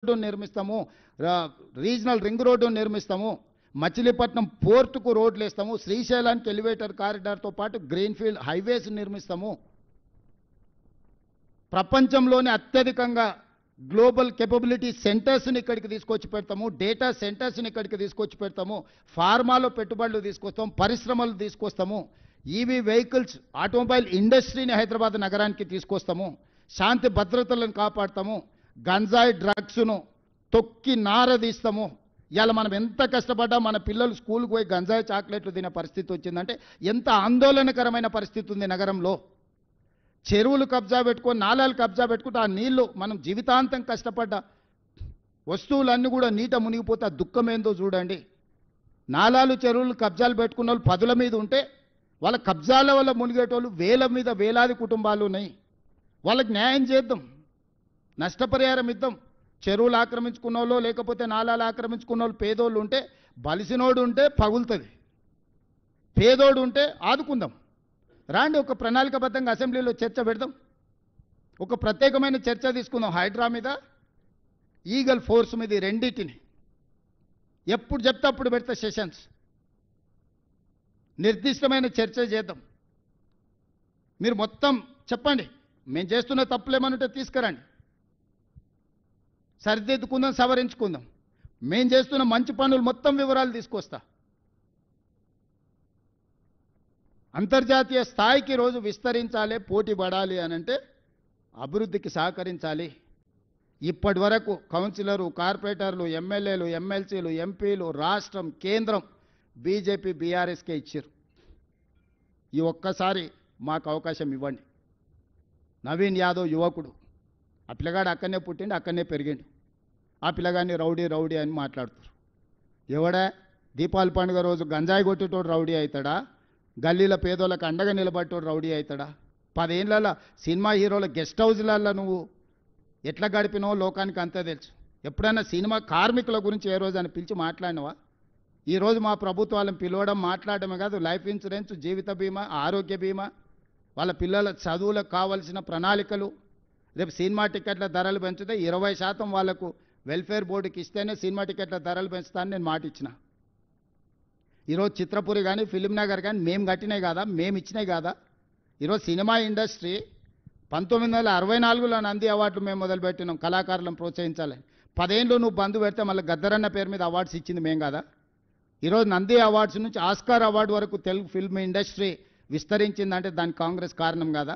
Road నిర్మిస్తాము, regional ring road నిర్మిస్తాము, మచిలీపట్నం పోర్టుకు రోడ్లు వేస్తాము, శ్రీశైలానికి ఎలివేటర్ కారిడార్తో పాటు గ్రీన్ఫీల్డ్ హైవేస్ నిర్మిస్తాము. ప్రపంచంలోనే అత్యధికంగా గ్లోబల్ కేపబిలిటీ సెంటర్స్ని ఇక్కడికి తీసుకొచ్చి పెడతాము, డేటా సెంటర్స్ని ఇక్కడికి తీసుకొచ్చి పెడతాము, ఫార్మాలో పెట్టుబడులు తీసుకొస్తాం, పరిశ్రమలు తీసుకొస్తాము, ఈవీ వెహికల్స్ ఆటోమొబైల్ ఇండస్ట్రీని హైదరాబాద్ నగరానికి తీసుకొస్తాము, శాంతి భద్రతలను కాపాడతాము, గంజాయి డ్రగ్స్ను తొక్కి నారదీస్తాము. ఇవాళ మనం ఎంత కష్టపడ్డా మన పిల్లలు స్కూల్కి పోయి గంజాయి చాక్లెట్లు తినే పరిస్థితి వచ్చిందంటే ఎంత ఆందోళనకరమైన పరిస్థితి ఉంది నగరంలో. చెరువులు కబ్జా పెట్టుకొని, నాలాలు కబ్జా పెట్టుకుంటే ఆ నీళ్లు మనం జీవితాంతం కష్టపడ్డ వస్తువులన్నీ కూడా నీట మునిగిపోతే ఆ దుఃఖం ఏందో చూడండి. నాలాలు చెరువులు కబ్జాలు పెట్టుకున్న వాళ్ళు పదుల మీద ఉంటే వాళ్ళ కబ్జాల వల్ల మునిగేటోళ్ళు వేల మీద వేలాది కుటుంబాలు ఉన్నాయి. వాళ్ళకి న్యాయం చేద్దాం, నష్టపరిహారం ఇద్దాం. చెరువులు ఆక్రమించుకున్న వాళ్ళు లేకపోతే నాలాలు ఆక్రమించుకున్న వాళ్ళు పేదోళ్ళు ఉంటే, బలిసినోడు ఉంటే పగులుతుంది, పేదోడు ఉంటే ఆదుకుందాం. రాండి, ఒక ప్రణాళికబద్ధంగా అసెంబ్లీలో చర్చ పెడదాం, ఒక ప్రత్యేకమైన చర్చ తీసుకుందాం. హైడ్రా మీద, ఈగల్ ఫోర్స్ మీద, రెండింటిని ఎప్పుడు చెప్తే అప్పుడు పెడతా సెషన్స్, నిర్దిష్టమైన చర్చ చేద్దాం. మీరు మొత్తం చెప్పండి, మేము చేస్తున్న తప్పులేమనుంటే తీసుకురండి, సరిదిద్దుకుందాం, సవరించుకుందాం. మేము చేస్తున్న మంచి పనులు మొత్తం వివరాలు తీసుకొస్తా. అంతర్జాతీయ స్థాయికి రోజు విస్తరించాలి, పోటీ పడాలి అనంటే అభివృద్ధికి సహకరించాలి. ఇప్పటి వరకు కౌన్సిలరు, కార్పొరేటర్లు, ఎమ్మెల్యేలు, ఎమ్మెల్సీలు, ఎంపీలు, రాష్ట్రం, కేంద్రం బీజేపీ బీఆర్ఎస్కే ఇచ్చారు. ఈ ఒక్కసారి మాకు అవకాశం ఇవ్వండి. నవీన్ యాదవ్ యువకుడు, ఆ పిల్లగాడు అక్కడనే పుట్టిండు, అక్కడనే పెరిగిండు. ఆ పిల్లగాడిని రౌడీ రౌడీ అని మాట్లాడుతారు. ఎవడా దీపావళి పండుగ రోజు గంజాయి కొట్టేటోడు రౌడీ అవుతాడా? గల్లీల పేదోళ్ళకి అండగా నిలబట్టోడు రౌడీ అవుతాడా? 10 ఏళ్ళ సినిమా హీరోల గెస్ట్ హౌస్లలో నువ్వు ఎట్లా గడిపినావో లోకానికి అంతే తెలుసు. ఎప్పుడైనా సినిమా కార్మికుల గురించి ఏ రోజు అని పిలిచి మాట్లాడినవా? ఈరోజు మా ప్రభుత్వాలను పిలవడం, మాట్లాడడమే కాదు, లైఫ్ ఇన్సూరెన్స్, జీవిత బీమా, ఆరోగ్య బీమా, వాళ్ళ పిల్లల చదువులకు కావాల్సిన ప్రణాళికలు. రేపు సినిమా టికెట్ల ధరలు పెంచితే 20% వాళ్ళకు వెల్ఫేర్ బోర్డుకి ఇస్తేనే సినిమా టికెట్ల ధరలు పెంచుతానని నేను మాట ఇచ్చిన. ఈరోజు చిత్రపురి కానీ, ఫిలిం నగర్ కానీ మేము కట్టినాయి కాదా, మేము ఇచ్చినాయి కాదా? ఈరోజు సినిమా ఇండస్ట్రీ 1964లో నంది అవార్డులు మేము మొదలుపెట్టినాం, కళాకారులను ప్రోత్సహించాలని. 10 ఏళ్ళు నువ్వు బంద్ పెడితే మళ్ళీ గద్దరన్న పేరు మీద అవార్డ్స్ ఇచ్చింది మేము కాదా? ఈరోజు నంది అవార్డ్స్ నుంచి ఆస్కార్ అవార్డు వరకు తెలుగు ఫిల్మ్ ఇండస్ట్రీ విస్తరించిందంటే దానికి కాంగ్రెస్ కారణం కాదా?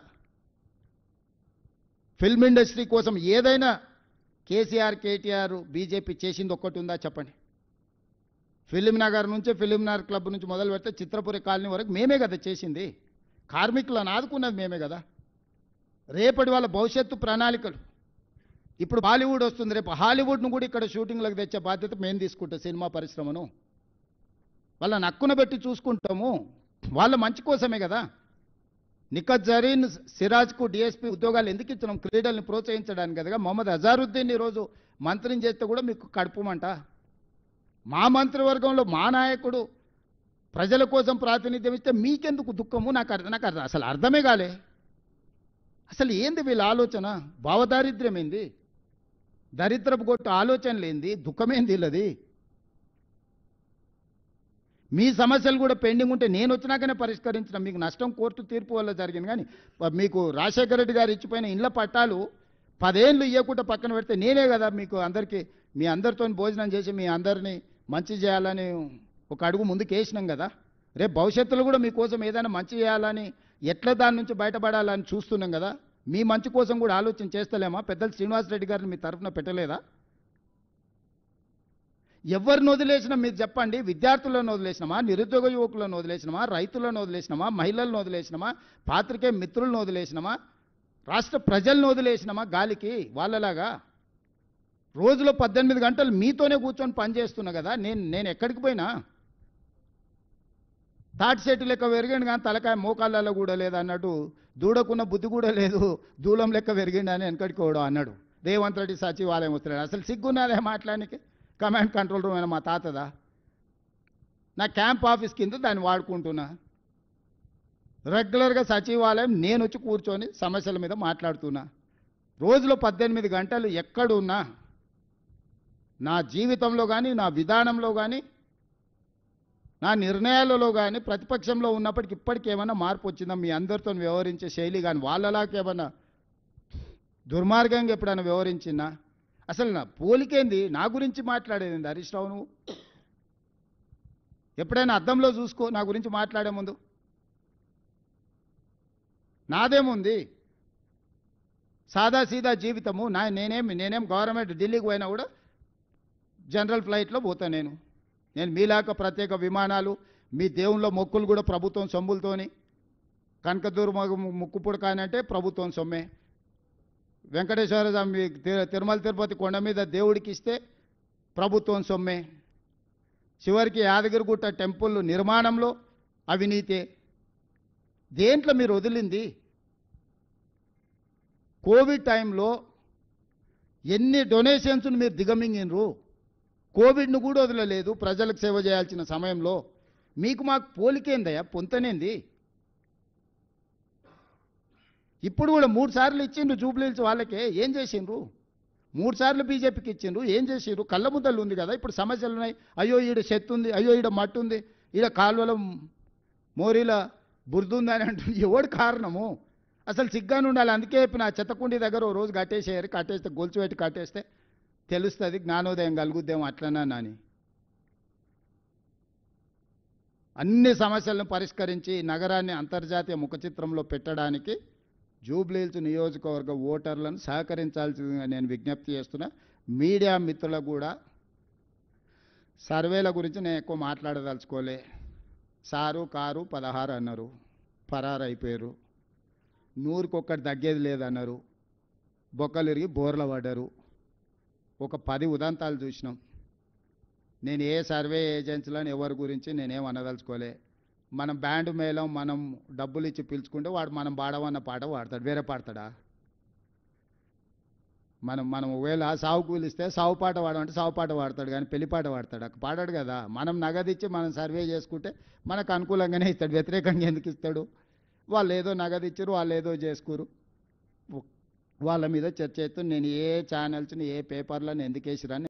ఫిల్మ్ ఇండస్ట్రీ కోసం ఏదైనా కేసీఆర్, కేటీఆర్, బీజేపీ చేసింది ఒక్కటి ఉందా చెప్పండి? ఫిలిం నగర్ నుంచి, ఫిలిం నగర్ క్లబ్ నుంచి మొదలు పెడితే చిత్రపురి కాలనీ వరకు మేమే కదా చేసింది. కార్మికులను ఆదుకున్నది మేమే కదా. రేపటి వాళ్ళ భవిష్యత్తు ప్రణాళికలు. ఇప్పుడు బాలీవుడ్ వస్తుంది, రేపు హాలీవుడ్ను కూడా ఇక్కడ షూటింగ్లకు తెచ్చే బాధ్యత మేము తీసుకుంటాం. సినిమా పరిశ్రమను వాళ్ళ నక్కున పెట్టి చూసుకుంటాము, వాళ్ళ మంచి కోసమే కదా. నిఖత్ జరీన్, సిరాజ్కు డిఎస్పీ ఉద్యోగాలు ఎందుకు ఇచ్చినాం? క్రీడల్ని ప్రోత్సహించడానికి కదా. మొహమ్మద్ అజారుద్దీన్ ఈరోజు మంత్రిని చేస్తే కూడా మీకు కడుపుమంట. మా మంత్రివర్గంలో మా నాయకుడు ప్రజల కోసం ప్రాతినిధ్యం ఇస్తే మీకెందుకు దుఃఖము? నాకు అసలు అర్థమే కాలే. అసలు ఏంది వీళ్ళ ఆలోచన? భావదారిద్ర్యం ఏంది? దరిద్రపు కొట్టు ఆలోచనలు ఏంది? దుఃఖమేంది వీళ్ళది? మీ సమస్యలు కూడా పెండింగ్ ఉంటే నేను వచ్చినాకనే పరిష్కరించిన. మీకు నష్టం కోర్టు తీర్పు వల్ల జరిగింది. కానీ మీకు రాజశేఖర రెడ్డి గారు ఇచ్చిపోయిన ఇళ్ల పట్టాలు 10 ఏళ్ళు ఇవ్వకుండా పక్కన పెడితే నేనే కదా మీకు అందరికీ, మీ అందరితో భోజనం చేసి మీ అందరినీ మంచి చేయాలని ఒక అడుగు ముందుకు వేసినాం కదా. రేపు భవిష్యత్తులో కూడా మీకోసం ఏదైనా మంచి చేయాలని, ఎట్లా దాని నుంచి బయటపడాలని చూస్తున్నాం కదా. మీ మంచి కోసం కూడా ఆలోచన చేస్తలేమా? పెద్దలు శ్రీనివాసరెడ్డి గారిని మీ తరఫున పెట్టలేదా? ఎవరిని వదిలేసినా మీరు చెప్పండి. విద్యార్థులను వదిలేసినామా, నిరుద్యోగ యువకులను వదిలేసినామా, రైతులను వదిలేసినామా, మహిళలను వదిలేసినామా, పాత్రికేయ మిత్రులను వదిలేసినామా, రాష్ట్ర ప్రజలను వదిలేసినామా గాలికి? వాళ్ళలాగా రోజులో 18 గంటలు మీతోనే కూర్చొని పనిచేస్తున్నా కదా. నేను ఎక్కడికి పోయినా తాటి చెట్టు లెక్క పెరిగిండు కానీ తలకాయ మోకాళ్ళలో కూడా లేదు అన్నట్టు, దూడకున్న బుద్ధి కూడా లేదు, దూలం లెక్క పెరిగిండు అని వెనకడికోవడం అన్నాడు. రేవంత్ రెడ్డి సచివాలయం వస్తున్నాడు. అసలు సిగ్గున్నదే మాట్లాడానికి? కమాండ్ కంట్రోల్ రూమ్ అయినా మా తాతదా? నా క్యాంప్ ఆఫీస్ కింద దాన్ని వాడుకుంటున్నా. రెగ్యులర్గా సచివాలయం నేను వచ్చి కూర్చొని సమస్యల మీద మాట్లాడుతున్నా. రోజులో 18 గంటలు ఎక్కడున్నా నా జీవితంలో కానీ నా విధానంలో కానీ నా నిర్ణయాలలో కానీ ప్రతిపక్షంలో ఉన్నప్పటికి ఇప్పటికి ఏమైనా మార్పు వచ్చిందా? మీ అందరితో వ్యవహరించే శైలి కానీ వాళ్ళలాగా ఏమన్నా దుర్మార్గంగా ఎప్పుడైనా వ్యవహరించిందా? అసలు నా పోలికేంది? నా గురించి మాట్లాడేది హరీష్ రావు నువ్వు? ఎప్పుడైనా అద్దంలో చూసుకో నా గురించి మాట్లాడే ముందు. నాదేముంది? సాదా సీదా జీవితము. నేనేం గవర్నమెంట్ ఢిల్లీకి పోయినా కూడా జనరల్ ఫ్లైట్లో పోతా. నేను మీలాక ప్రత్యేక విమానాలు, మీ దేవుళ్ళ మొక్కులు కూడా ప్రభుత్వం సొమ్ములతోని. కనకదుర్గ ముక్కు పుడకానంటే ప్రభుత్వం సొమ్మే. వెంకటేశ్వర స్వామి తిరుమల తిరుపతి కొండ మీద దేవుడికి ఇస్తే ప్రభుత్వం సొమ్మే. చివరికి యాదగిరిగుట్ట టెంపుల్ నిర్మాణంలో అవినీతే. దేంట్లో మీరు వదిలింది? కోవిడ్ టైంలో ఎన్ని డొనేషన్స్ను మీరు దిగమింగినరు? కోవిడ్ను కూడా వదలలేదు ప్రజలకు సేవ చేయాల్సిన సమయంలో. మీకు మాకు పోలికేందయ్యా? పొంతనేంది? ఇప్పుడు కూడా 3 సార్లు ఇచ్చిండ్రు జూబ్లీహిల్స్ వాళ్ళకే. ఏం చేసిండ్రు? 3 సార్లు బీజేపీకి ఇచ్చిండ్రు. ఏం చేసిండ్రు? కళ్ళ ముద్దలు ఉంది కదా, ఇప్పుడు సమస్యలు ఉన్నాయి. అయ్యో ఈడ చెత్త ఉంది, అయ్యో ఈడ మట్టి ఉంది, ఈడ కాలువల మోరీల బురద ఉంది అని అంటుంది. ఎవడు కారణము? అసలు సిగ్గాను ఉండాలి. అందుకే నా చెత్తకుండి దగ్గర ఓ రోజు కట్టేసేయారు. కట్టేస్తే గొలుసు పెట్టి కట్టేస్తే తెలుస్తుంది, జ్ఞానోదయం కలుగుద్దేమో అట్లనా అని. అన్ని సమస్యలను పరిష్కరించి నగరాన్ని అంతర్జాతీయ ముఖచిత్రంలో పెట్టడానికి జూబ్లీహిల్స్ నియోజకవర్గ ఓటర్లను సహకరించాల్సిందిగా నేను విజ్ఞప్తి చేస్తున్నా. మీడియా మిత్రులకు కూడా సర్వేల గురించి నేను ఎక్కువ మాట్లాడదలుచుకోలే. సారు కారు 16 అన్నారు, పరారు అయిపోయారు. 100కి తగ్గేది లేదన్నారు, బొక్కలు ఇరిగి బోర్ల పడ్డారు. ఒక 10 ఉదంతాలు చూసినాం. నేను ఏ సర్వే ఏజెన్సీలను ఎవరి గురించి నేనేం అనదలుచుకోలే. మనం బ్యాండ్ మేళం మనం డబ్బులు ఇచ్చి పిలుచుకుంటే వాడు మనం పాడవన్న పాట పాడతాడు, వేరే పాడతాడా? మనం ఒకవేళ సావు కూలిస్తే సావు పాట పాడమంటే సావు పాట పాడతాడు, కానీ పెళ్లి పాట పాడతాడు పాడాడు కదా. మనం నగదిచ్చి మనం సర్వే చేసుకుంటే మనకు అనుకూలంగానే ఇస్తాడు, వ్యతిరేకంగా ఎందుకు ఇస్తాడు? వాళ్ళు ఏదో నగదిచ్చారు, వాళ్ళు ఏదో చేసుకోరు. వాళ్ళ మీద చర్చ చేస్తూ నేను ఏ ఛానల్స్ని ఏ పేపర్లను ఎందుకు వేసిరని